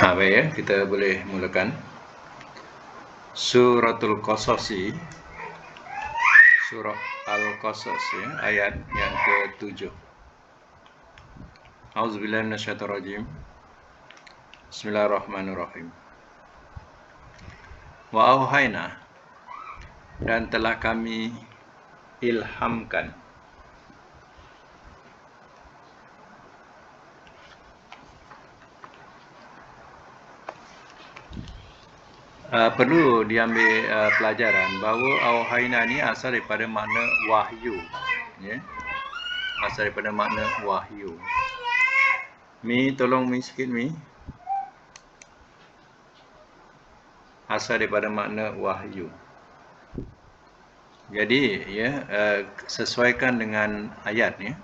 Baik ya, kita boleh mulakan Suratul Qasas, Surah Al-Qasas ya, ayat yang ke-7. Auzubillahi minasyaitonirrajim. Bismillahirrahmanirrahim. Wa auhayna, dan telah kami ilhamkan. Perlu diambil pelajaran bahawa auhayna ni asal daripada makna wahyu ya. Asal daripada makna wahyu. Mi, tolong Mi sikit Mi. Asal daripada makna wahyu. Jadi ya, sesuaikan dengan ayat ya.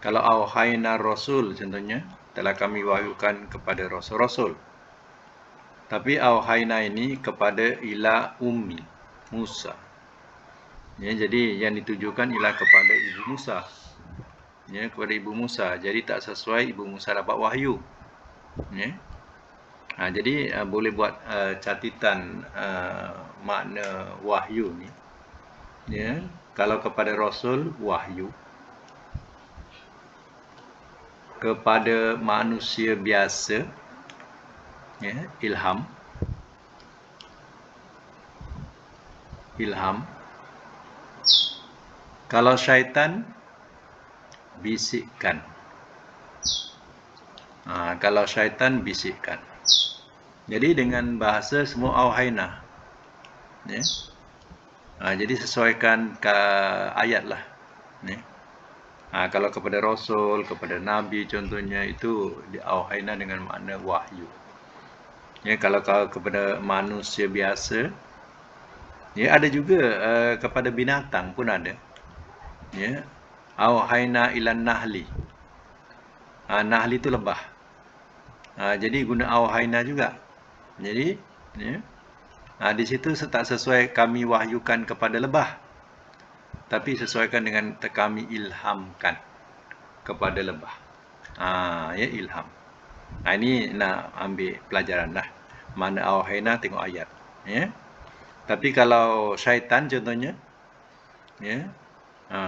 Kalau auhayna rasul contohnya, telah kami wahyukan kepada rasul-rasul. Tapi auhayna ini kepada ila ummi Musa. Ya, jadi yang ditujukan ialah kepada ibu Musa. Ya, kepada ibu Musa. Jadi tak sesuai ibu Musa dapat wahyu. Ya. Jadi boleh buat catatan makna wahyu ni. Ya, kalau kepada rasul wahyu, kepada manusia biasa ya, ilham. Kalau syaitan bisikkan. Kalau syaitan bisikkan. Jadi dengan bahasa semua auhayna ya. Jadi sesuaikan ke ayat lah ya. Kalau kepada rasul, kepada nabi contohnya, itu auhayna dengan makna wahyu ya. Kalau kepada manusia biasa ya, ada juga kepada binatang pun ada ya. Auhayna ilan nahli. Nahli itu lebah. Jadi guna auhayna juga. Jadi ya, di situ tak sesuai kami wahyukan kepada lebah, tapi sesuaikan dengan kami ilhamkan kepada lebah. Ya, ilham. Ini nak ambil pelajaran lah. Mana auhayna tengok ayat ya. Tapi kalau syaitan contohnya ya,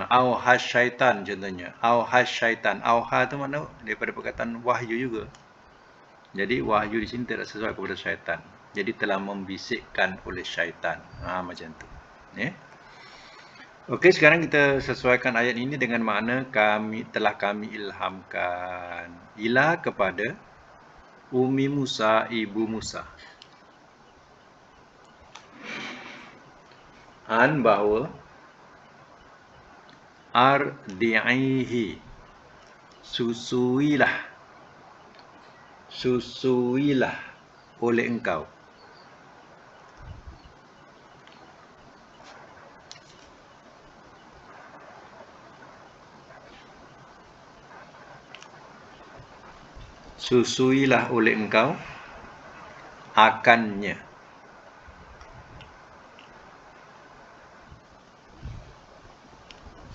auhas syaitan contohnya. Auhas syaitan. Auha tu makna daripada perkataan wahyu juga. Jadi wahyu di sini tidak sesuai kepada syaitan. Jadi telah membisikkan oleh syaitan. Macam tu. Ya. Okey, sekarang kita sesuaikan ayat ini dengan makna telah kami ilhamkan. Ila kepada Ummi Musa, ibu Musa. Bahawa ardi'ihi, susuilah oleh engkau. Susuilah oleh engkau akannya.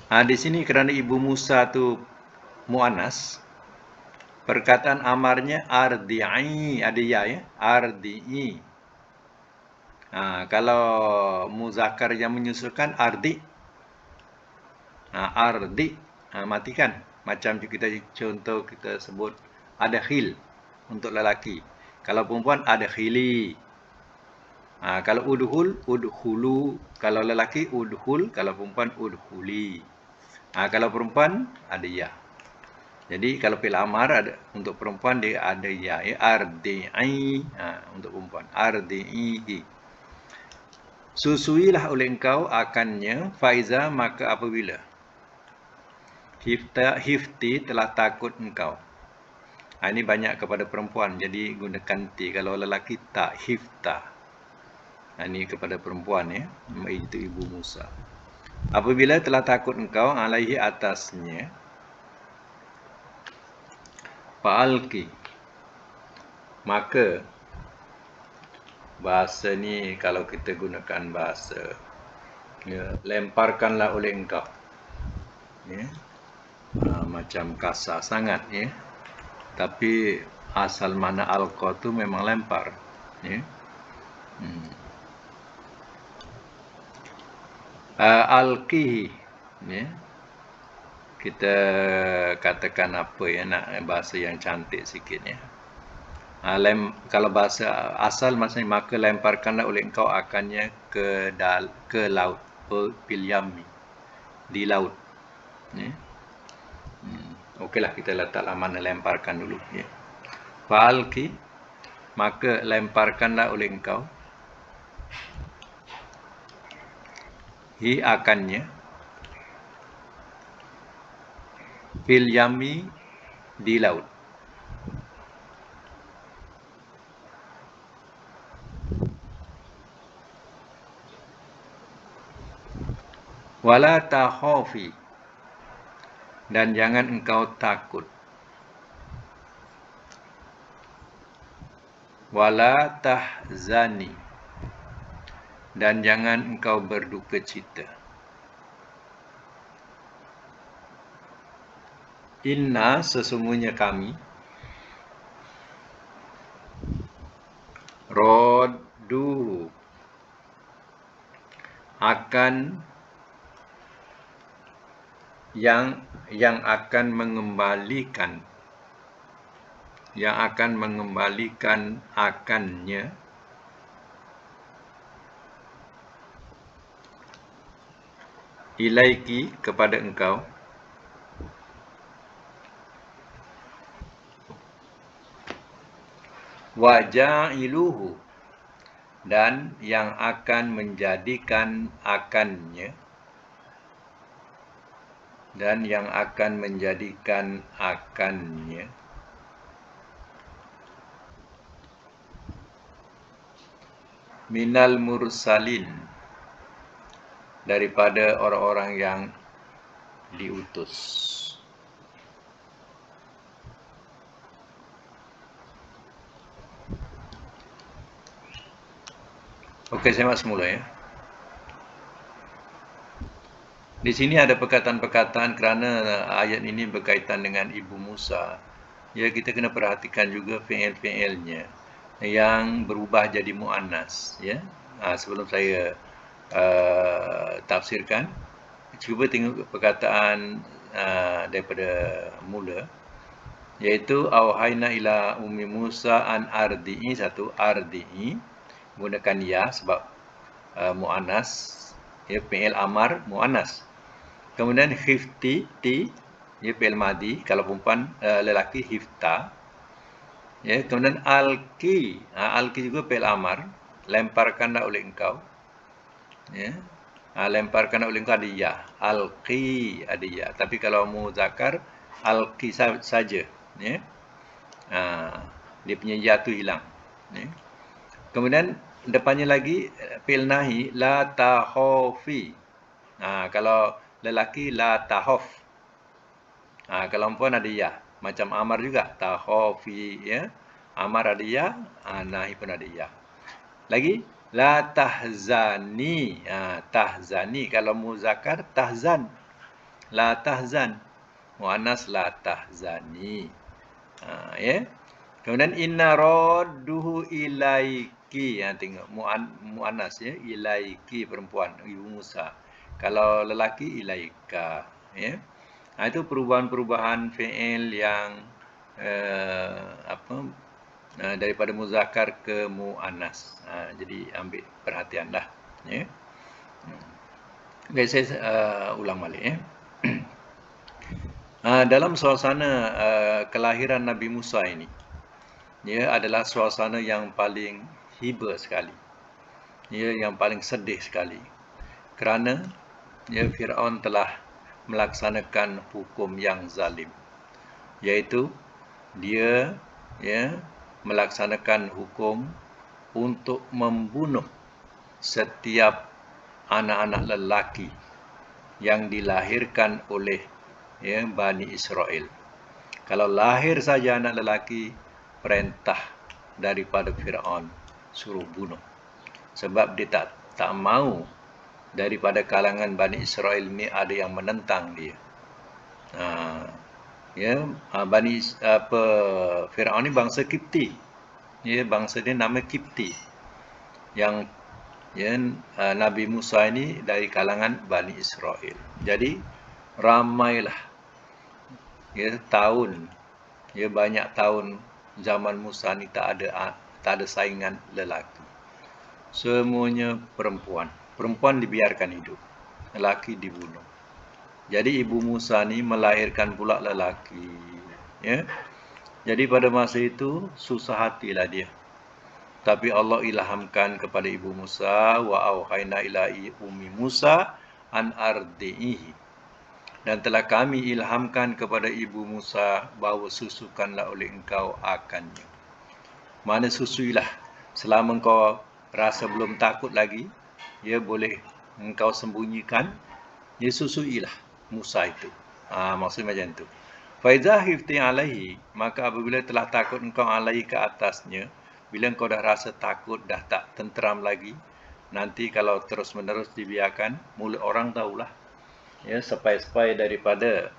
Di sini kerana ibu Musa tu muannas, perkataan amarnya ardi'i, ada ya ya, ardi'i. Kalau muzakkar yang menyusulkan ardi. Ardi, matikan. Macam kita contoh kita sebut ada khil untuk lelaki. Kalau perempuan ada khili. Kalau udhul, udhulu. Kalau lelaki udhul, kalau perempuan udhuli. Kalau perempuan ada ya. Jadi kalau fi'il amar ada untuk perempuan dia ada ya, ardi'i. Untuk perempuan ardi'i. Susuilah oleh engkau akannya, faiza maka apabila hifti telah takut engkau. Ini banyak kepada perempuan, jadi gunakan ti. Kalau lelaki tak, hifta. Ini kepada perempuan ya, itu ibu Musa. Apabila telah takut engkau alaihi atasnya, fa'alki, maka bahasa ni kalau kita gunakan bahasa ya, lemparkanlah oleh engkau ya. Macam kasar sangat ya. Tapi asal mana alqa tu memang lempar. Ya. Alqihi. Ya. Kita katakan apa ya, nak bahasa yang cantik sikit ya. Kalau bahasa asal maksudnya maka lemparkanlah oleh engkau akannya ke laut, fil yammi, di laut. Ya. Okeylah, kita letaklah mana lemparkan dulu ya. Fa'alqi, maka lemparkanlah oleh engkau, hi akannya, fil yammi, di laut. Wala takhafi, dan jangan engkau takut. Wala tahzani, dan jangan engkau berduka cita. Inna, sesungguhnya kami, radduhu, akan yang akan mengembalikan, akannya, ilaiki, kepada engkau, wa ja'iluhu, dan yang akan menjadikan akannya, minal mursalin, daripada orang-orang yang diutus. Okey, saya masuk semula ya. Di sini ada perkataan-perkataan kerana ayat ini berkaitan dengan Ibu Musa. Ya, kita kena perhatikan juga fi'il-fi'ilnya yang berubah jadi muannas ya. Sebelum saya tafsirkan, cuba tengok perkataan daripada mula, iaitu auhayna ila ummi Musa an ardi'i, satu ardi'i menggunakan ya sebab muannas ya, fi'il amar muannas. Kemudian khifti, ti ya, fi'il madi, kalau perempuan lelaki hifta ya. Kemudian alqi, alqi juga fi'il amar, lemparkanlah oleh engkau ya. Lemparkanlah oleh engkau ada ya, alqi ada ya, tapi kalau muzakkar alqi saja ya. Dia punya ya tu hilang ya. Kemudian depannya lagi fi'il nahi, la takhafi. Kalau lelaki la takhaf. Kalau perempuan ada ya, macam amar juga, takhafi ya. Amar ada ya, nahi pun ada ya. Lagi la tahzani. Tahzani kalau muzakkar tahzan. La tahzan. Muannas la tahzani. Ya. Kemudian inna radduhu ilaiki. Tengok muannas ya, ilaiki perempuan, Ibu Musa. Kalau lelaki ilaika ya. Itu perubahan-perubahan fi'il yang daripada muzakkar ke muannas. Jadi ambil perhatianlah ya. Okey, saya ulang balik ya. Dalam suasana kelahiran Nabi Musa ini, ia adalah suasana yang paling hiba sekali. Ia yang paling sedih sekali. Kerana ya, Fir'aun telah melaksanakan hukum yang zalim. Iaitu dia ya, melaksanakan hukum untuk membunuh setiap anak-anak lelaki yang dilahirkan oleh ya, Bani Israel. Kalau lahir saja anak lelaki, perintah daripada Fir'aun suruh bunuh. Sebab dia tak mau daripada kalangan Bani Israel ni ada yang menentang dia. Ya, Firaun ni bangsa Kipti. Ya, bangsa dia nama Kipti. Yang ya, Nabi Musa ini dari kalangan Bani Israel. Jadi ramailah ya tahun, ya banyak tahun zaman Musa ni tak ada saingan lelaki. Semuanya perempuan. Perempuan dibiarkan hidup, lelaki dibunuh. Jadi ibu Musa ni melahirkan pula lelaki. Ya. Jadi pada masa itu susah hatilah dia. Tapi Allah ilhamkan kepada ibu Musa, wa auhayna ila ummi Musa an ardi'ihi. Dan telah kami ilhamkan kepada ibu Musa bahawa susukanlah oleh engkau akannya. Mana susuilah. Selama engkau rasa belum takut lagi, ya boleh engkau sembunyikan, ya susuilah Musa itu. Maksudnya macam tu. Faiza hifti alaihi, maka apabila telah takut engkau alaihi ke atasnya, bila engkau dah rasa takut, dah tak tenteram lagi, nanti kalau terus-menerus dibiarkan, mulut orang tahulah. Ya, sepai-sepai daripada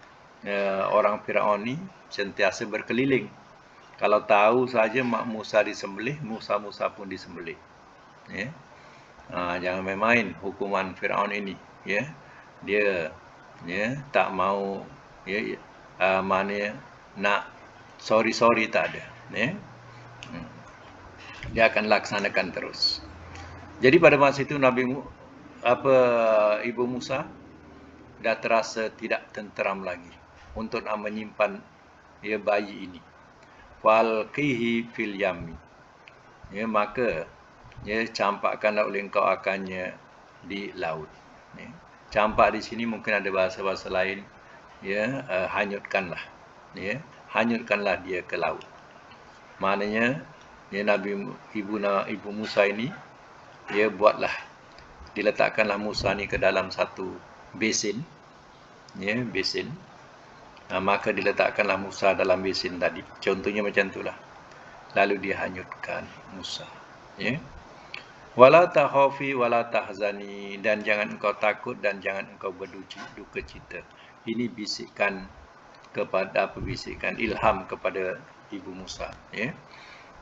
orang Firaun ni sentiasa berkeliling. Kalau tahu saja mak Musa disembelih, Musa pun disembelih. Ya. Jangan main-main hukuman Firaun ini. Ya. Dia ya tak mau ya mana nak sorry tak ada. Ya. Dia akan laksanakan terus. Jadi pada masa itu Ibu Musa dah terasa tidak tenteram lagi untuk menyimpan ya bayi ini. Falqihi fil yammi. Ya, maka ya campakkanlah oleh engkau akannya di laut. Ya. Campak di sini mungkin ada bahasa-bahasa lain. Ya, hanyutkanlah. Ya, hanyutkanlah dia ke laut. Maknanya ya Ibu Musa ini dia buatlah, diletakkanlah Musa ni ke dalam satu besin, ya besin. Maka diletakkanlah Musa dalam besin tadi. Contohnya macam itulah. Lalu dia hanyutkan Musa. Ya. Wala takhafi wala tahzani, dan jangan engkau takut dan jangan engkau berduka cita. Ini bisikan ilham kepada Ibu Musa. Ya.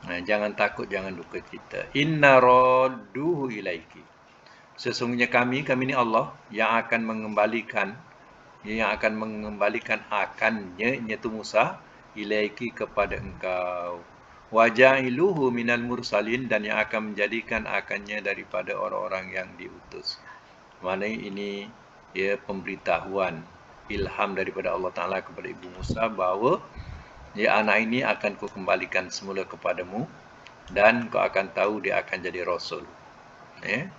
Jangan takut, jangan duka cita. Inna radduhu ilaiki. Sesungguhnya kami ni Allah yang akan mengembalikan akannya iaitu Musa ilaiki kepada engkau. Waja'iluhu minal mursalin, dan yang akan menjadikan akannya daripada orang-orang yang diutus. Maknanya ini ya pemberitahuan ilham daripada Allah Ta'ala kepada Ibu Musa bahawa ya anak ini akan ku kembalikan semula kepadamu dan kau akan tahu dia akan jadi rasul. Ya.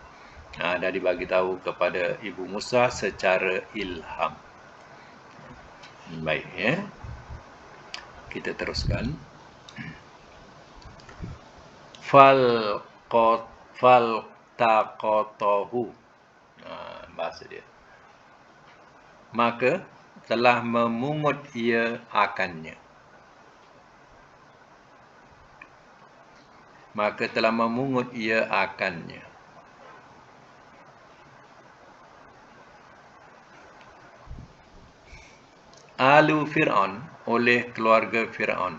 Dah dibagi tahu kepada Ibu Musa secara ilham. Baik ya. Kita teruskan. Faltaqatahu. Bahasa dia. Maka telah memungut ia akannya. Alu Fir'aun, oleh keluarga Fir'aun.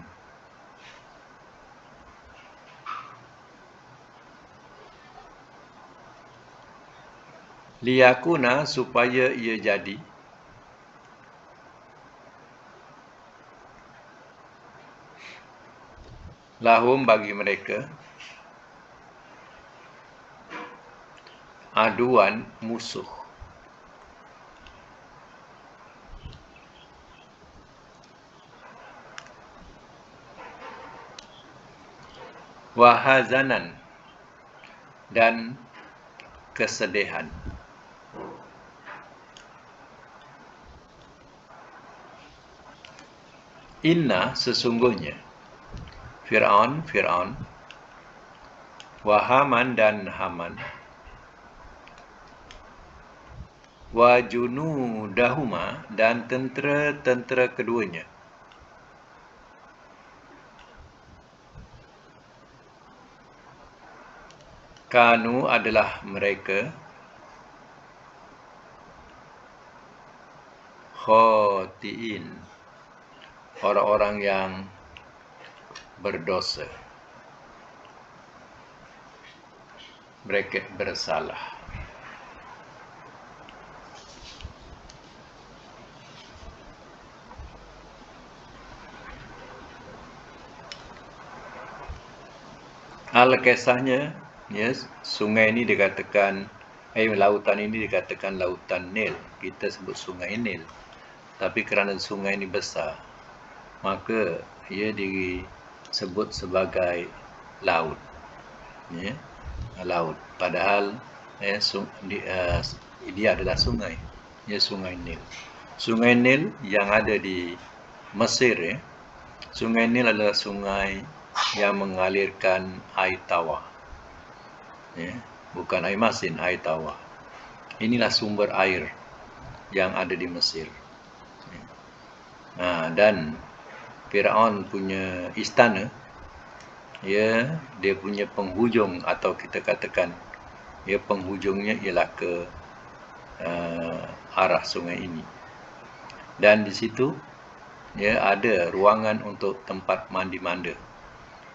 Liyakuna, supaya ia jadi. Lahum, bagi mereka. Aduan, musuh. Wahazanan, dan kesedihan. Inna, sesungguhnya. Fir'aun, wa Haman, dan Haman, wa junudahuma, dan tentera-tentera keduanya. Kanu, adalah mereka. Khotiin, orang-orang yang berdosa, bracket bersalah. Kisahnya, yes, sungai ini dikatakan, lautan ini dikatakan lautan Nil. Kita sebut sungai Nil. Tapi kerana sungai ini besar, maka ia disebut sebagai laut. Ya, laut. Padahal dia adalah sungai. Ya, sungai Nil. Sungai Nil yang ada di Mesir, ya. Sungai Nil adalah sungai yang mengalirkan air tawar, ya, bukan air masin, air tawar. Inilah sumber air yang ada di Mesir. Dan Firaun punya istana, ya, dia punya penghujung, atau kita katakan, ya, penghujungnya ialah ke arah sungai ini. Dan di situ, ya, ada ruangan untuk tempat mandi-manda,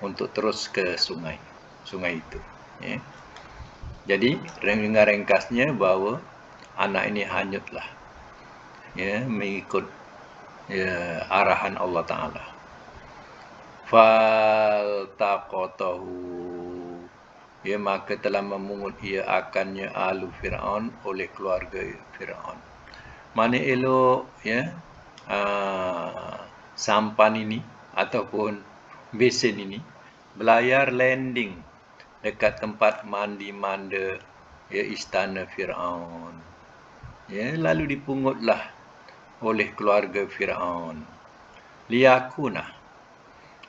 untuk terus ke sungai itu, ya. Jadi dengan ringkasnya bahawa anak ini hanyutlah, ya, mengikut, ya, arahan Allah Ta'ala. Faltaqatahu, ya, maka telah memungut ia akannya ahlu Fir'aun, oleh keluarga Fir'aun. Mana elok, ya, sampan ini ataupun besen ini belayar landing dekat tempat mandi-manda, ya, istana Firaun. Ya, lalu dipungutlah oleh keluarga Firaun. Liyakuna,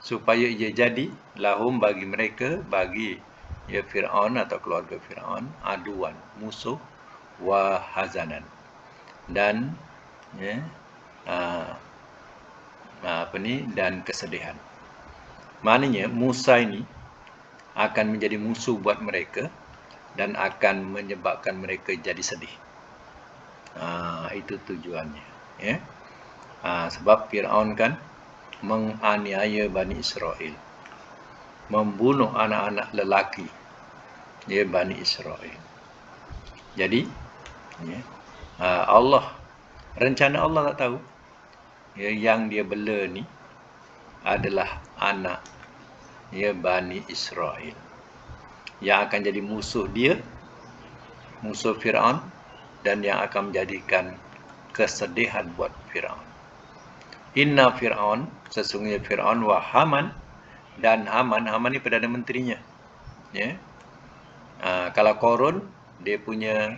supaya ia jadi lahum bagi mereka, bagi, ya, Firaun atau keluarga Firaun, aduan, musuh, wa hazanan, dan, ya, dan kesedihan. Maknanya Musa ini akan menjadi musuh buat mereka dan akan menyebabkan mereka jadi sedih. Itu tujuannya, ya. Sebab Firaun kan menganiaya Bani Israel, membunuh anak-anak lelaki, ya, Bani Israel. Jadi, ya, rencana Allah tak tahu, ya, yang dia bela ni adalah anak, ya, Bani Israel, yang akan jadi musuh dia, musuh Firaun, dan yang akan menjadikan kesedihan buat Firaun. Inna Firaun, sesungguhnya Firaun, wa Haman, dan Haman ni Perdana Menterinya, ya. Kalau Korun, dia punya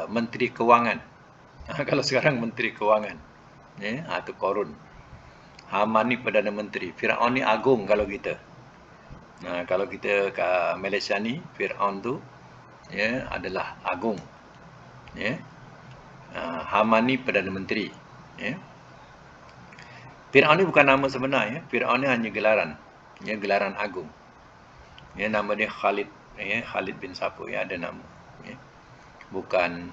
Menteri Kewangan. Kalau sekarang Menteri Kewangan, ya, itu Korun. Haman ni Perdana Menteri. Firaun ni agung kalau kita. Kalau kita kat Malaysia ni, Firaun tu, ya, adalah agung, ya. Haman ni Perdana Menteri, ya. Firaun ni bukan nama sebenar, ya. Firaun ni hanya gelaran, ya, gelaran agung. Ya, nama dia Khalid, ya, Khalid bin siapa, ya, ada nama, ya. Bukan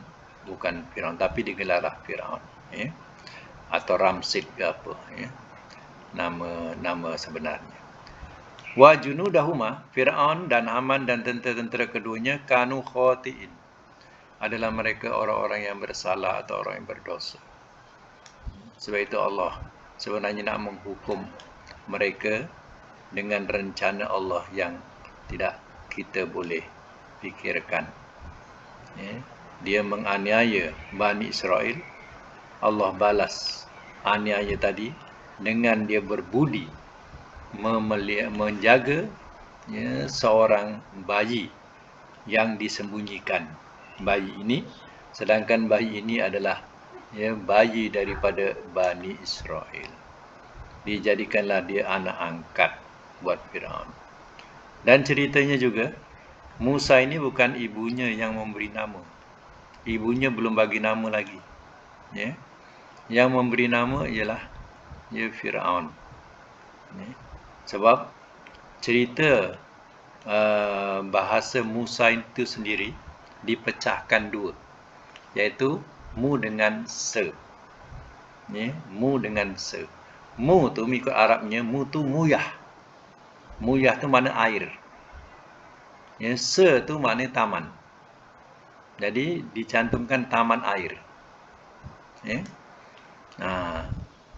Firaun, tapi digelarlah Firaun, ya. Atau Ramsid ke apa, ya, nama sebenarnya. Wa junudahuma, Firaun dan Haman dan tentera-tentera keduanya, kanu khati'in, adalah mereka orang-orang yang bersalah atau orang yang berdosa. Sebab itu Allah sebenarnya nak menghukum mereka dengan rencana Allah yang tidak kita boleh fikirkan, ya. Dia menganiaya Bani Israel, Allah balas aniaya tadi dengan dia berbudi menjaga, ya, seorang bayi yang disembunyikan. Bayi ini, sedangkan bayi ini adalah, ya, bayi daripada Bani Israel. Dijadikanlah dia anak angkat buat Firaun. Dan ceritanya juga, Musa ini bukan ibunya yang memberi nama. Ibunya belum bagi nama lagi, ya. Yang memberi nama ialah, ya, Firaun, ya. Sebab cerita bahasa Musa itu sendiri dipecahkan dua, iaitu mu dengan se, ya, mu dengan se. Mu tu mengikut Arabnya, mu tu muyah. Muyah tu mana air. Ya, se tu makna taman. Jadi dicantumkan taman air. Ya.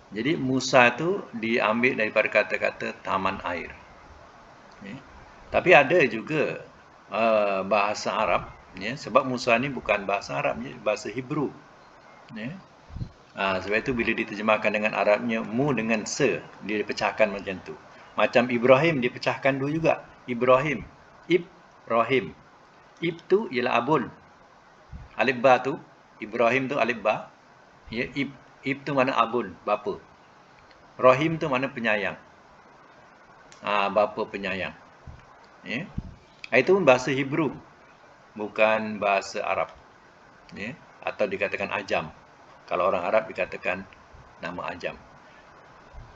Jadi Musa tu diambil daripada kata-kata taman air. Ya. Tapi ada juga bahasa Arab, ya, sebab Musa ni bukan bahasa Arab, bahasa Hebrew. Ya. Sebab itu bila diterjemahkan dengan Arabnya, mu dengan se, dia dipecahkan macam tu. Macam Ibrahim dipecahkan dua juga. Ibrahim, Ibrahim. Ib tu ialah abul. Alif ba tu, Ibrahim tu alif ba. Ya, ib tu mana abul, bapa. Rahim tu mana penyayang. Bapa penyayang. Ya. Itu pun bahasa Hebrew, bukan bahasa Arab. Ya. Atau dikatakan ajam. Kalau orang Arab dikatakan nama ajam.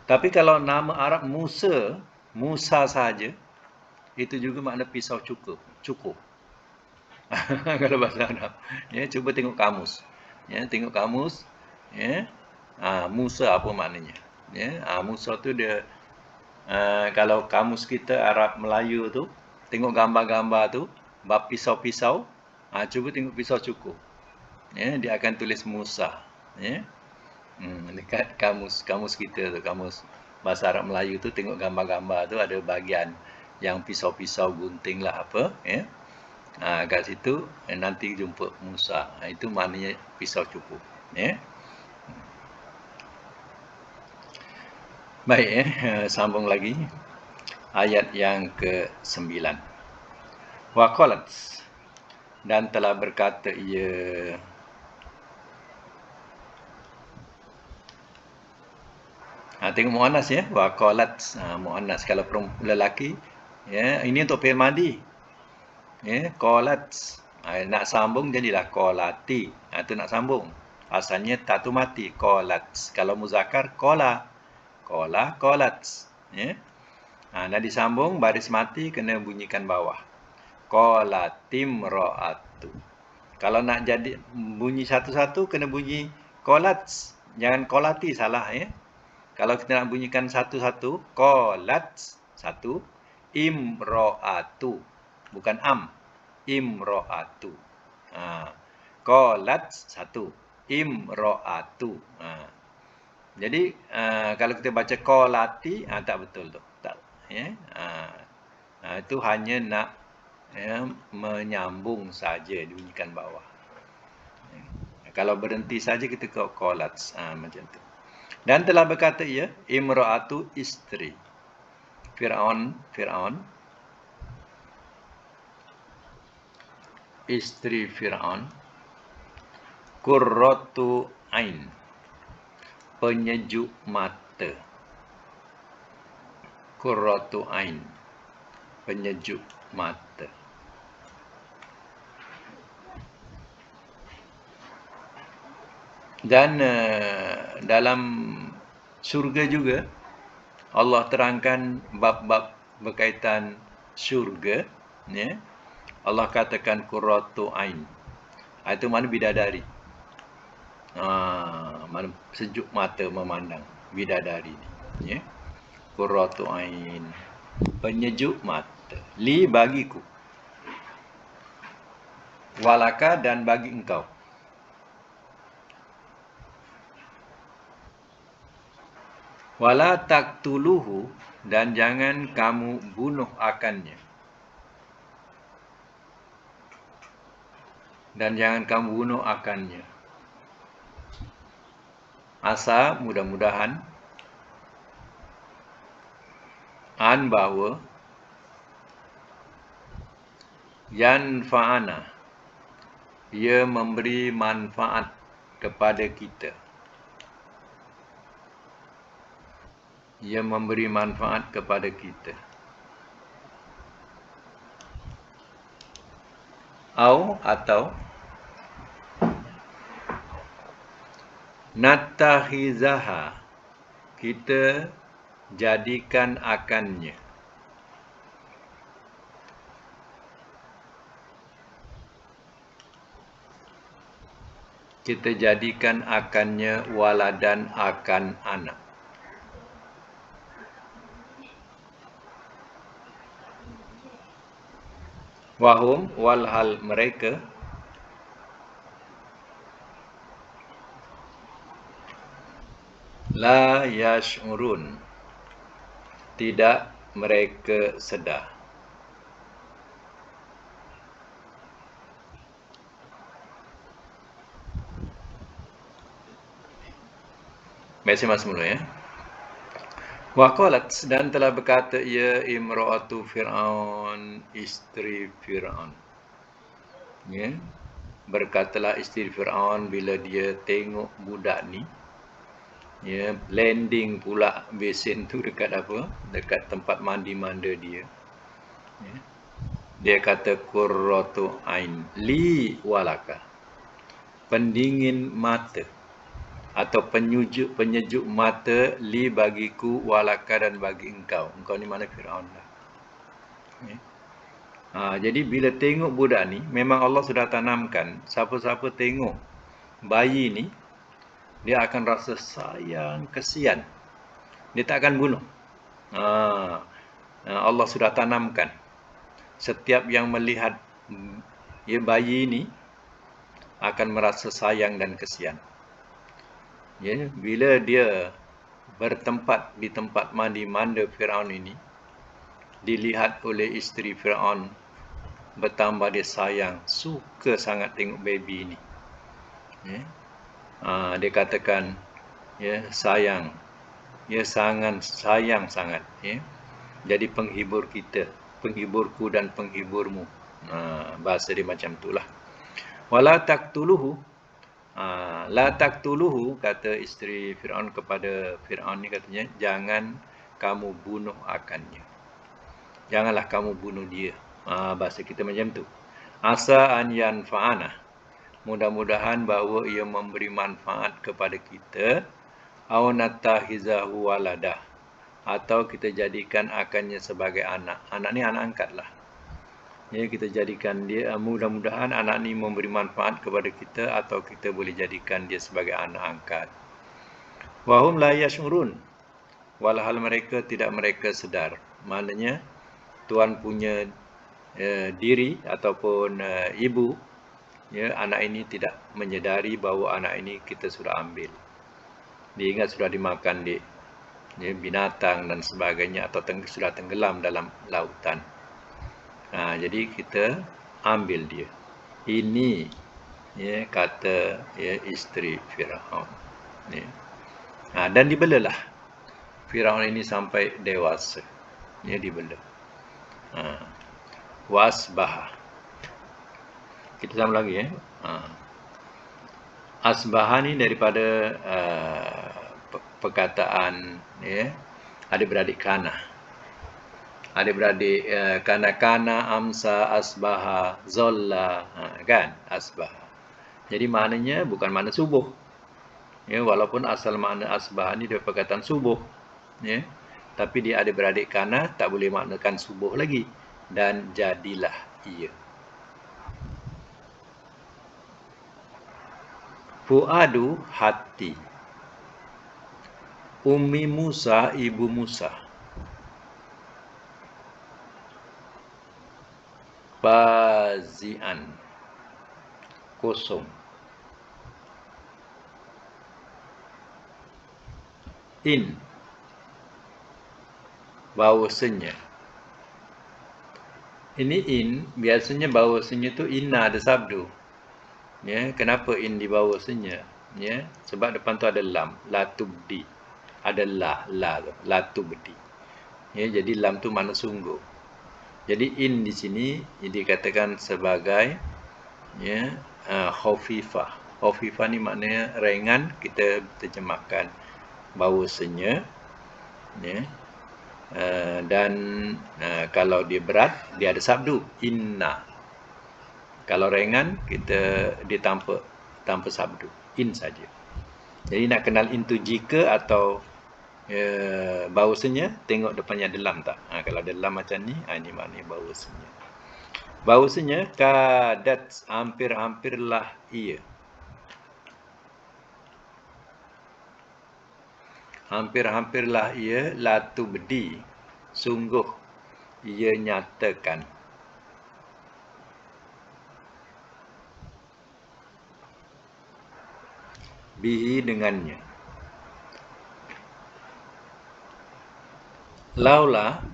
Tapi kalau nama Arab Musa saja, itu juga makna pisau cukur. Kalau bahasa Arab. Ya, cuba tengok kamus. Ya, tengok kamus. Ya. Musa apa maknanya? Ya, Musa tu dia kalau kamus kita Arab Melayu tu, tengok gambar-gambar tu, bab pisau-pisau, cuba tengok pisau cukur. Ya, dia akan tulis Musa. Ya. Dekat kamus kita tu, kamus bahasa Arab Melayu tu, tengok gambar-gambar tu ada bahagian yang pisau-pisau gunting lah apa, ya. Kat situ nanti jumpa Musa. Itu maknanya pisau cukur, ya. Baik, sambung lagi ayat yang ke-9. Waqalat, dan telah berkata ia, tengok muannas ya, waqalat, muannas. Kalau lelaki, ya, ini untuk fi'il madi. Ya, qalat. Nak sambung jadilah qalati. Itu nak sambung. Asalnya tak tu mati, qalat. Kalau muzakkar qala. Qala qalat. Ya. Nak disambung baris mati kena bunyikan bawah. Qalatim ra'atu. Kalau nak jadi bunyi satu-satu kena bunyi qalat. Jangan qalati, salah ya. Kalau kita nak bunyikan satu-satu, qalat satu, imra'atu, bukan imra'atu. Qalat satu, imra'atu. Jadi kalau kita baca qalati, tak betul tu. Tak, ya. Itu hanya nak menyambung saja, dibunyikan bawah. Kalau berhenti saja kita qalat, macam tu. Dan telah berkata ia, imra'atu, isteri Fir'aun, isteri Fir'aun, qurratu ain, penyejuk mata. Qurratu ain, penyejuk mata. Dan dalam syurga juga Allah terangkan bab-bab berkaitan syurga, ya. Allah katakan qurratu ain. Itu mana bidadari. Mana sejuk mata memandang bidadari ni, ya. Qurratu ain, penyejuk mata. Li, bagiku. Walaka, dan bagi engkau. Wala taqtuluhu, dan jangan kamu bunuh akannya. Dan jangan kamu bunuh akannya. Asa, mudah-mudahan, an, bahawa, yanfa'ana, ia memberi manfaat kepada kita. Ia memberi manfaat kepada kita. Atau natakhizaha, kita jadikan akannya. Kita jadikan akannya waladan, akan anak. Wahum walhal mereka la yash'urun, tidak mereka sedar. Baik, saya masuk mula ya. Waqalat, dan telah berkata ia imra'atu Fir'aun, isteri Fir'aun. Ya. Berkatalah isteri Fir'aun bila dia tengok budak ni, ya, landing pula besen tu dekat apa? Dekat tempat mandi-manda dia. Ya. Dia kata qurratu ain li walaka. Pendingin mata atau penyejuk mata li bagiku walaka dan bagi engkau. Engkau ni mana Firaun lah. Ya. Jadi bila tengok budak ni, memang Allah sudah tanamkan, siapa-siapa tengok bayi ni, dia akan rasa sayang, kesian. Dia tak akan bunuh. Allah sudah tanamkan. Setiap yang melihat bayi ni akan merasa sayang dan kesian. Ya, bila dia bertempat di tempat mandi-manda Firaun ini, dilihat oleh isteri Firaun, bertambah dia sayang, suka sangat tengok baby ini. Ya. Dia katakan, ya, sayang, ya, sangat sayang sangat. Ya. Jadi penghibur kita, penghiburku dan penghiburmu. Bahasa dia macam itulah. Wala taqtuluhu, la taqtuluhu, kata isteri Firaun kepada Firaun ni, katanya, jangan kamu bunuh akannya. Janganlah kamu bunuh dia. Bahasa kita macam tu. Asa an yanfa'ana, mudah-mudahan bahawa ia memberi manfaat kepada kita, aw natahizahu waladah, atau kita jadikan akannya sebagai anak. Anak ni anak angkat lah. Ya, kita jadikan dia, mudah-mudahan anak ni memberi manfaat kepada kita, atau kita boleh jadikan dia sebagai anak angkat. Wahum la yash'urun, walhal mereka tidak mereka sedar. Maknanya Tuhan punya diri ataupun ibu, ya, anak ini tidak menyedari bahawa anak ini kita sudah ambil. Dia ingat sudah dimakan di, ya, binatang dan sebagainya, atau sudah tenggelam dalam lautan. Jadi kita ambil dia. Ini, ya, kata, ya, isteri Firaun. Ya. Dan dibelalah Firaun ini sampai dewasa. Ya, dibela. Wasbah. Kita sama lagi ya. Asbah ni daripada perkataan, ya, adik-beradik kana. Adik-beradik kana amsa asbaha zolla, kan, asbah. Jadi maknanya bukan makna subuh. Ya, walaupun asal makna asbah ni dari perkataan subuh, ya. Tapi dia adik-beradik kana tak boleh maknakan subuh lagi, dan jadilah ia. Fuadu, hati. Ummi Musa, ibu Musa. Bazian, kosong. In, bahawasanya. Ini in, biasanya bahawasanya tu inna ada sabdu. Ya, kenapa in di bahawasanya? Ya, sebab depan tu ada lam, la tubdi. Ada la tubdi. Ya, jadi lam tu makna sungguh. Jadi in di sini dikatakan sebagai, ya, khafifah. Khafifah ni maknanya ringan, kita terjemahkan bahawasanya, ya. Dan kalau dia berat, dia ada sabdu, inna. Kalau ringan, dia tanpa sabdu, in saja. Jadi nak kenal in tu jika atau bahawasanya, tengok depannya ada lam tak. Kalau ada lam macam ni, ini maknanya bahawasanya. Bahawasanya kadat, hampir-hampirlah ia. Hampir-hampirlah ia, latubdi, sungguh ia nyatakan. bihi dengannya. Laula,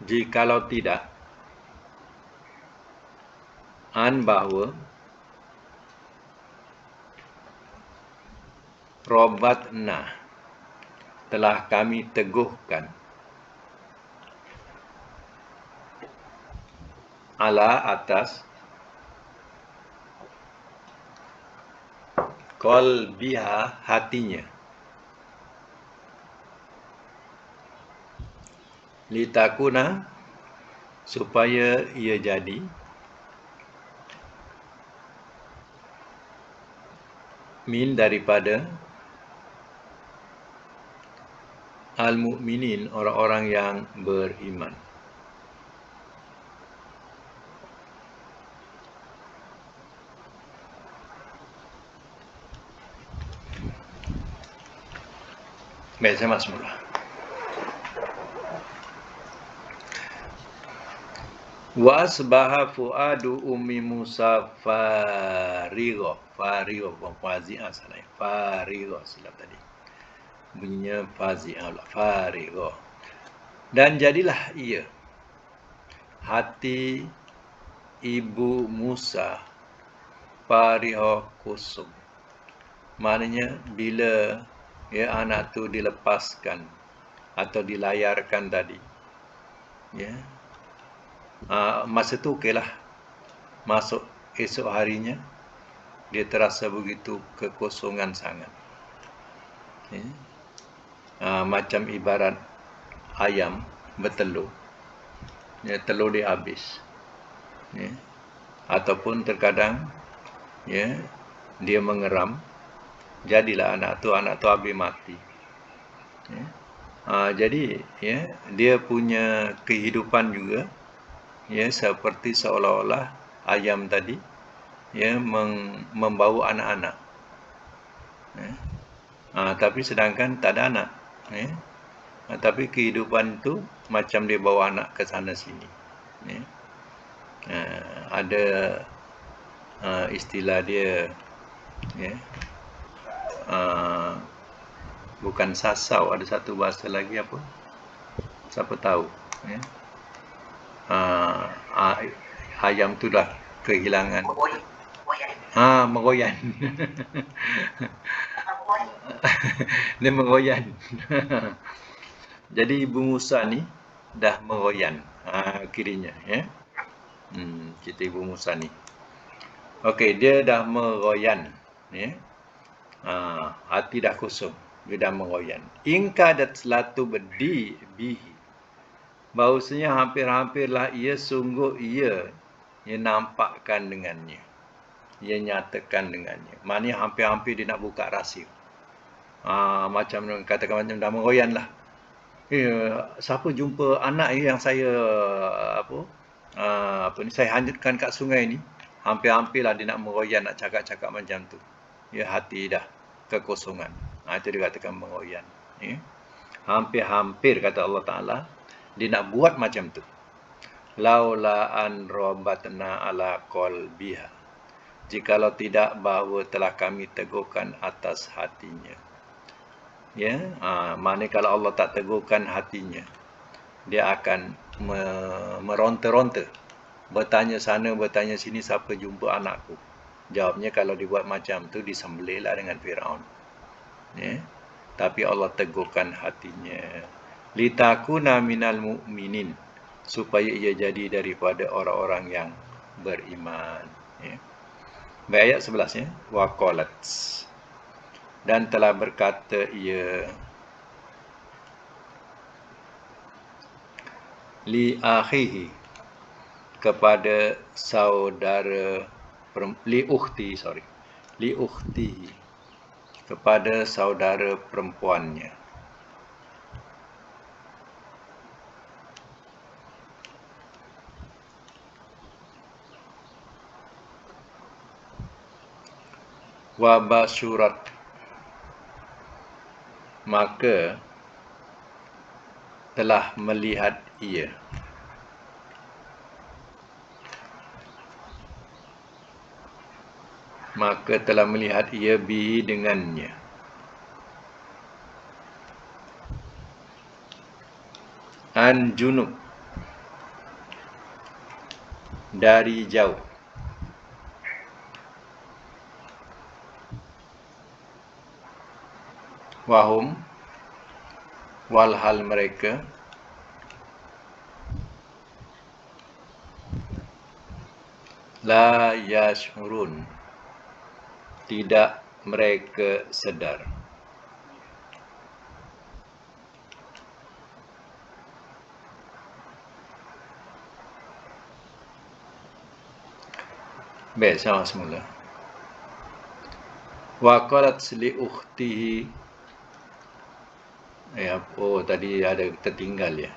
jikalau tidak, an bahawa, robatna, telah kami teguhkan, ala atas, qalbiha hatinya, litakuna, supaya ia jadi, min daripada, al-mu'minin, orang-orang yang beriman. Baik, saya masuk mula. Wa asbaha fuadu ummi Musa farigha. Bukan fazi'ah, salah. Farigha, silap tadi. Bunyinya fazi'ah lah. Farigha. Dan jadilah ia, hati ibu Musa, farigha, kosong. Maknanya bila anak tu dilepaskan atau dilayarkan tadi, masa tu okeylah. Masuk esok harinya, dia terasa begitu kekosongan sangat. Macam ibarat ayam bertelur, telur dia habis. Ataupun terkadang dia mengeram, jadilah anak tu habis mati. Jadi dia punya kehidupan juga seperti seolah-olah ayam tadi membawa anak-anak. Tapi sedangkan tak ada anak. Tapi kehidupan tu macam dia bawa anak ke sana sini. Ada istilah dia, bukan sasau, ada satu bahasa lagi apa? Siapa tahu? Ayam tu dah kehilangan. Meroyan. Dia meroyan. Jadi ibu Musa ni dah meroyan kirinya, cerita ibu Musa ni. Okey, dia dah meroyan, hati dah kosong, dia dah meroyan. Ingkadat selatu bedi bihi, bahawasanya hampir-hampirlah ia, sungguh ia nampakkan dengannya, ia nyatakan dengannya. Maknanya hampir-hampir dia nak buka rahsia. Macam katakan macam dah meroyan lah. Siapa jumpa anak yang saya saya hanyutkan kat sungai ni, hampir-hampirlah dia nak meroyan, nak cakap-cakap macam tu. Hati dah kekosongan. Itu dia katakan meroyan. Hampir-hampir, kata Allah Ta'ala, dia nak buat macam tu. Laula an rabatna ala qalbiha, jikalau tidak bahawa telah kami teguhkan atas hatinya. Maknanya kalau Allah tak teguhkan hatinya, dia akan meronta-ronta, bertanya sana, bertanya sini, siapa jumpa anakku. Jawabnya kalau dibuat macam tu, disembelihlah dengan Firaun. Tapi Allah teguhkan hatinya. Litakuna minal mu'minin, supaya ia jadi daripada orang-orang yang beriman. Baik, ayat 11 waqalat, dan telah berkata ia, li akhihi, kepada saudara, li ukhtihi, kepada saudara perempuannya. Wa basurat, maka telah melihat ia, bihi dengannya, An junub, dari jauh. Wahum, walhal mereka, la yash'urun, tidak mereka sedar. Baik, sama semula. Wa qalat li ukhtihi, oh tadi ada tertinggal ya.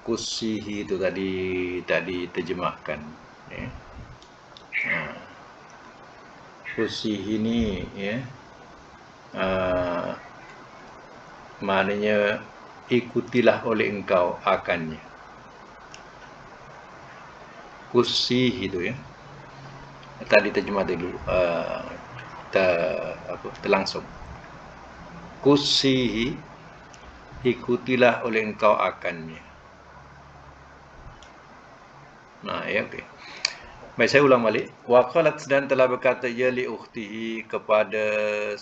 Kusihi itu tadi terjemahkan. Ya. Kusihi ini ya, maknanya ikutilah oleh engkau akannya. Kusihi itu ya. Tadi terjemah dulu, terlangsung. Kusihi, ikutilah oleh engkau akannya. Nah, ya okey. Baik, saya ulang balik. Wa qalat, dan telah berkata ia li ukhtihi, kepada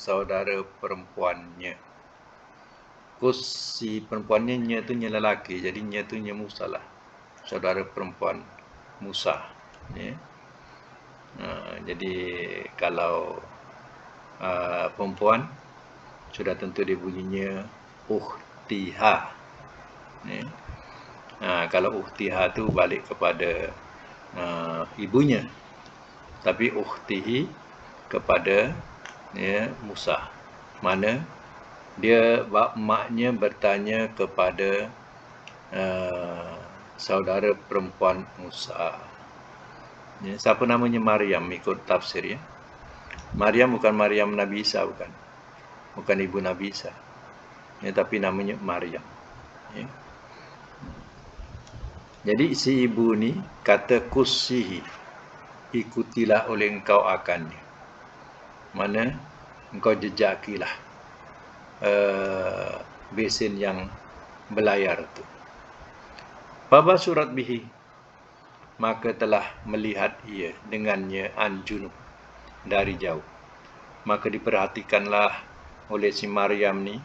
saudara perempuannya. Si perempuannya nya tu nya lelaki, jadi nya tu nya Musa lah. Saudara perempuan Musa. Ya. Jadi kalau perempuan sudah tentu dia bunyinya ukhtiha. Ya. Kalau ukhtiha tu balik kepada ibunya, tapi ukhtihi kepada ya, Musa. Mana dia maknya bertanya kepada saudara perempuan Musa. Ya, siapa namanya Maryam ikut tafsir ya. Maryam bukan Maryam Nabi Isa, bukan ibu Nabi Isa. Ya, tapi namanya Maryam. Ya. Jadi si ibu ni kata kusihi, ikutilah oleh engkau akannya. Mana engkau jejakilah besen yang berlayar tu. Baba surat bihi, maka telah melihat ia dengannya an junub, dari jauh. Maka diperhatikanlah oleh si Maryam ni,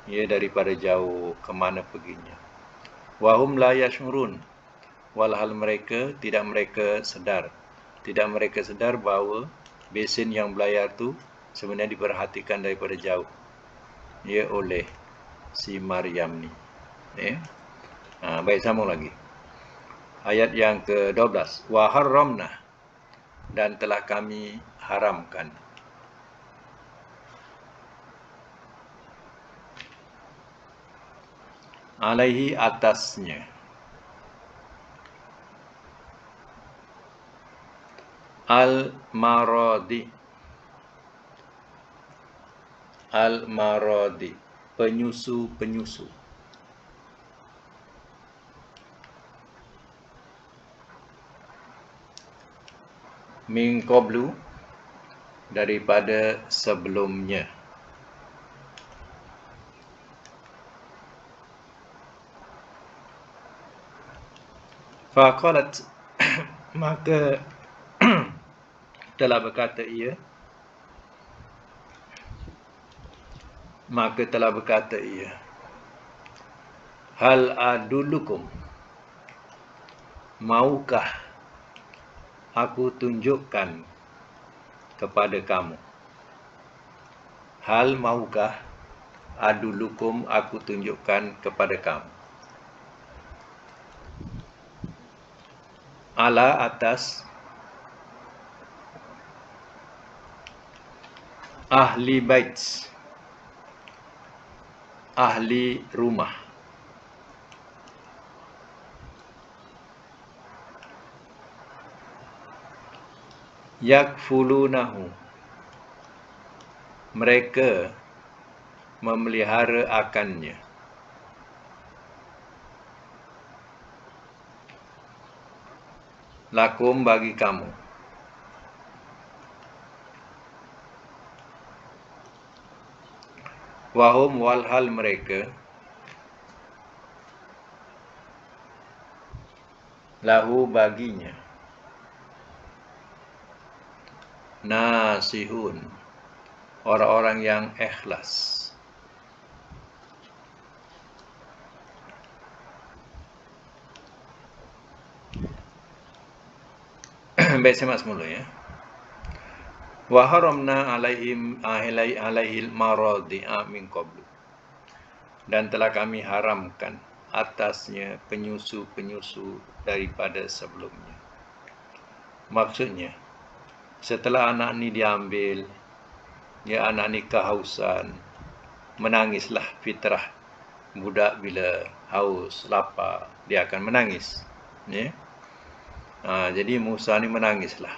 ia daripada jauh ke mana perginya. Wahum la yash'urun, walhal mereka tidak sedar bahawa besen yang berlayar tu sebenarnya diperhatikan daripada jauh ya oleh si Maryam ni. Ya. Baik, sambung lagi. Ayat yang ke-12. Wa harramna, dan telah kami haramkan. Alaihi, atasnya. Al-maradi, penyusu. Min qablu, daripada sebelumnya. Faqalat, maka telah berkata ia, hal adulukum, maukah aku tunjukkan kepada kamu. Hal, maukah, adulukum, aku tunjukkan kepada kamu. Ala, atas, ahli bait, ahli rumah. Yakfulunahu, mereka memelihara akannya. Lakum, bagi kamu. Wahum, walhal mereka, lahu baginya, nasihun, orang-orang yang ikhlas. Baik, semak semula ya. Wa haramna alaihil maradi'a min qablu. Dan telah kami haramkan atasnya penyusu-penyusu daripada sebelumnya. Maksudnya, setelah anak ni diambil, ya anak ni kehausan, menangislah fitrah budak bila haus, lapar, dia akan menangis. Ya? Jadi Musa ni menangislah.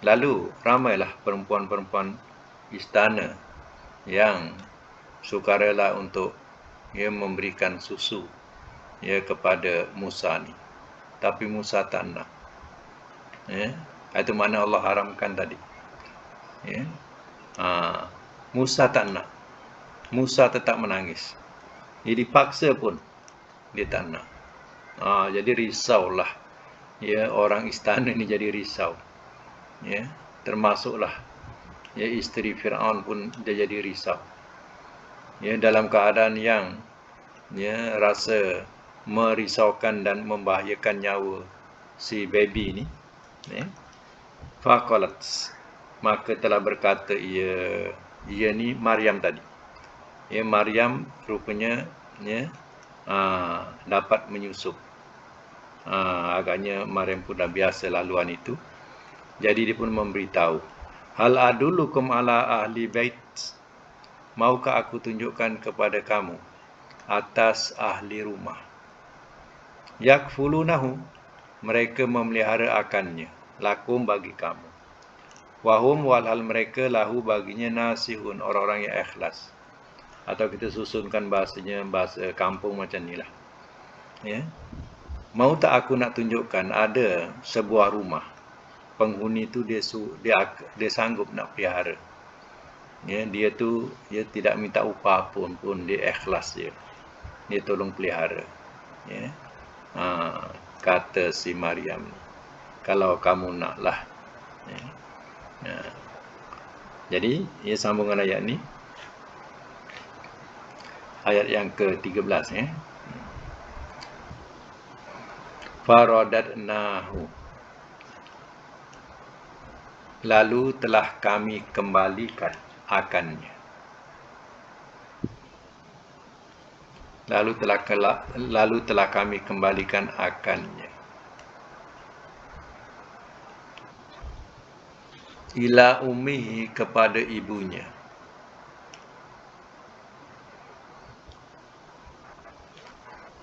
Lalu ramailah perempuan-perempuan istana yang sukarela untuk memberikan susu kepada Musa ni. Tapi Musa tak nak. Itu makna Allah haramkan tadi. Musa tak nak. Musa tetap menangis. Jadi dipaksa pun dia tak nak. Jadi risaulah. Orang istana ni jadi risau. Termasuklah isteri Fir'aun pun dia jadi risau. Dalam keadaan yang rasa merisaukan dan membahayakan nyawa si baby ni. Faqalat, maka telah berkata ia ni Maryam tadi. Maryam rupanya dapat menyusup. Agaknya Maryam pun dah biasa laluan itu. Jadi dia pun memberitahu, hal adulukum ala ahli bait, maukah aku tunjukkan kepada kamu atas ahli rumah, yakfulunahu, mereka memelihara akannya, lakum bagi kamu, wahum walhal mereka lahu baginya nasihun, orang-orang yang ikhlas. Atau kita susunkan bahasanya bahasa kampung macam inilah. Mau tak aku nak tunjukkan ada sebuah rumah, penghuni tu dia sanggup nak pelihara. Dia tidak minta upah pun dia ikhlas dia tolong pelihara. Kata si Maryam, kalau kamu naklah. Jadi sambungan ayat ni, ayat yang ke-13 Faradatnahu, lalu telah kami kembalikan akannya. Lalu telah kami kembalikan akannya. Ila ummihi, kepada ibunya.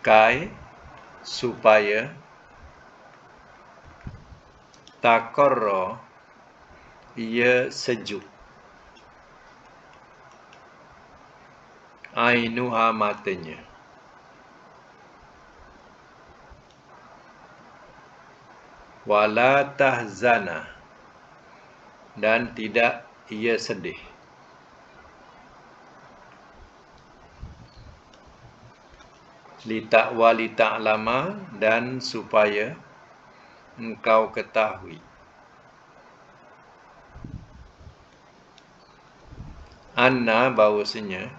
Kai, supaya takorro, ia sejuk, ainuha, matanya, wala tahzana, dan tidak ia sedih, wali ta'lama, dan supaya engkau ketahui, anna, bahawasanya,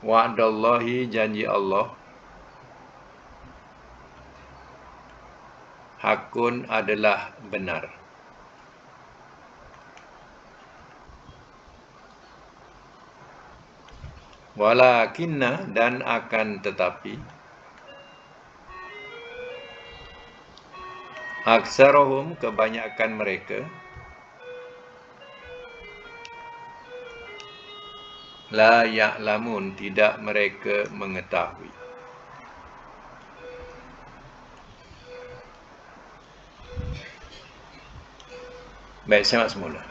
wa'dallahi, janji Allah, hakun, adalah benar. Walakinna, dan akan tetapi, aksarahum, kebanyakan mereka, la ya'lamun, tidak mereka mengetahui. Baik, simak semula.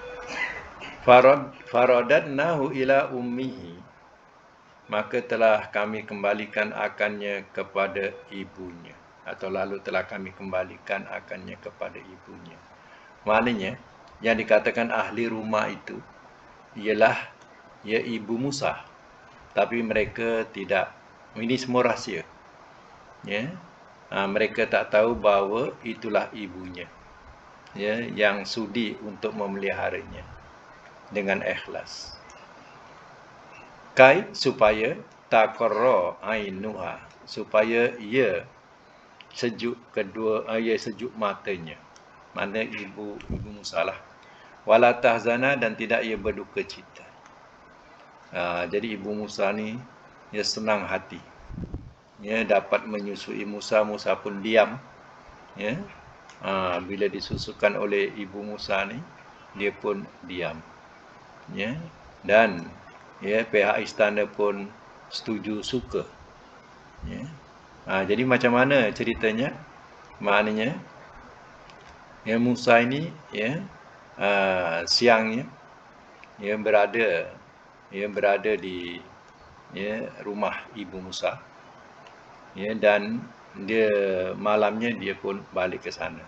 Faradatnahu ila ummihi, maka telah kami kembalikan akannya kepada ibunya. Atau lalu telah kami kembalikan akannya kepada ibunya. Maknanya, yang dikatakan ahli rumah itu ialah ibu Musa. Tapi mereka tidak Ini semua rahsia. Ya. Mereka tak tahu bahawa itulah ibunya, ya, yang sudi untuk memeliharanya dengan ikhlas. Kai supaya taqarra ainuha, supaya ia sejuk ia sejuk matanya. Mana ibu Musa lah. Wala tahzana, dan tidak ia berduka cita. Jadi ibu Musa ni dia senang hati. Ya, dapat menyusui Musa, Musa pun diam. Ya. Bila disusukan oleh ibu Musa ni, dia pun diam. Ya. Dan ya, pihak istana pun setuju, suka. Ya. Jadi macam mana ceritanya? Maknanya ya, Musa ini ya, siangnya ya berada di ya, rumah ibu Musa. Ya, dan dia malamnya dia pun balik ke sana.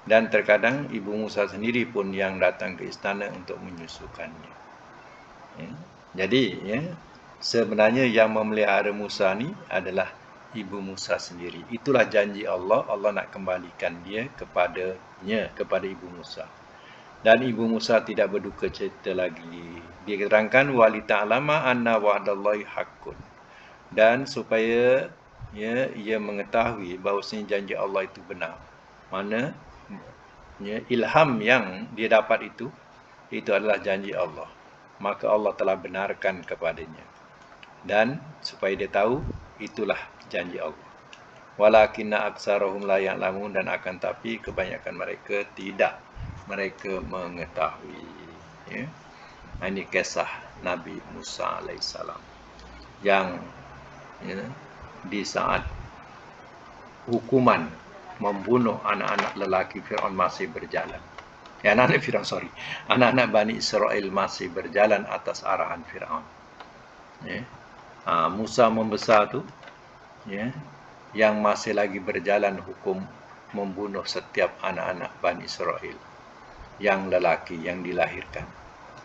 Dan terkadang ibu Musa sendiri pun yang datang ke istana untuk menyusukannya. Ya. Jadi ya, sebenarnya yang memelihara Musa ni adalah ibu Musa sendiri. Itulah janji Allah. Allah nak kembalikan dia kepada ibu Musa. Dan ibu Musa tidak berduka cita lagi. Dia terangkan wali ta'lama anna wa'dallahi haqqun. Dan supaya ya, ia mengetahui bahawasanya janji Allah itu benar. Mana ya, ilham yang dia dapat itu adalah janji Allah. Maka Allah telah benarkan kepadanya. Dan supaya dia tahu itulah janji Allah. Walakinna aksarahum la ya'lamun, dan akan tapi kebanyakan mereka tidak mereka mengetahui. Ya. Ini kisah Nabi Musa alaihissalam yang ya, di saat hukuman membunuh anak-anak lelaki Fir'aun masih berjalan. Ya, anak-anak Bani Israel masih berjalan atas arahan Fir'aun. Ya. Musa membesar tu, ya, yang masih lagi berjalan hukum membunuh setiap anak-anak Bani Israel yang lelaki yang dilahirkan.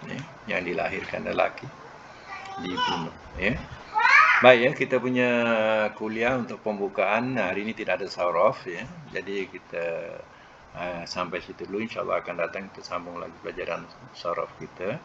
Ya, yang dilahirkan lelaki dibunuh. Ya. Baik ya, kita punya kuliah untuk pembukaan hari ini tidak ada saraf ya. Jadi kita sampai situ dulu, insya-Allah akan datang kita sambung lagi pelajaran saraf kita.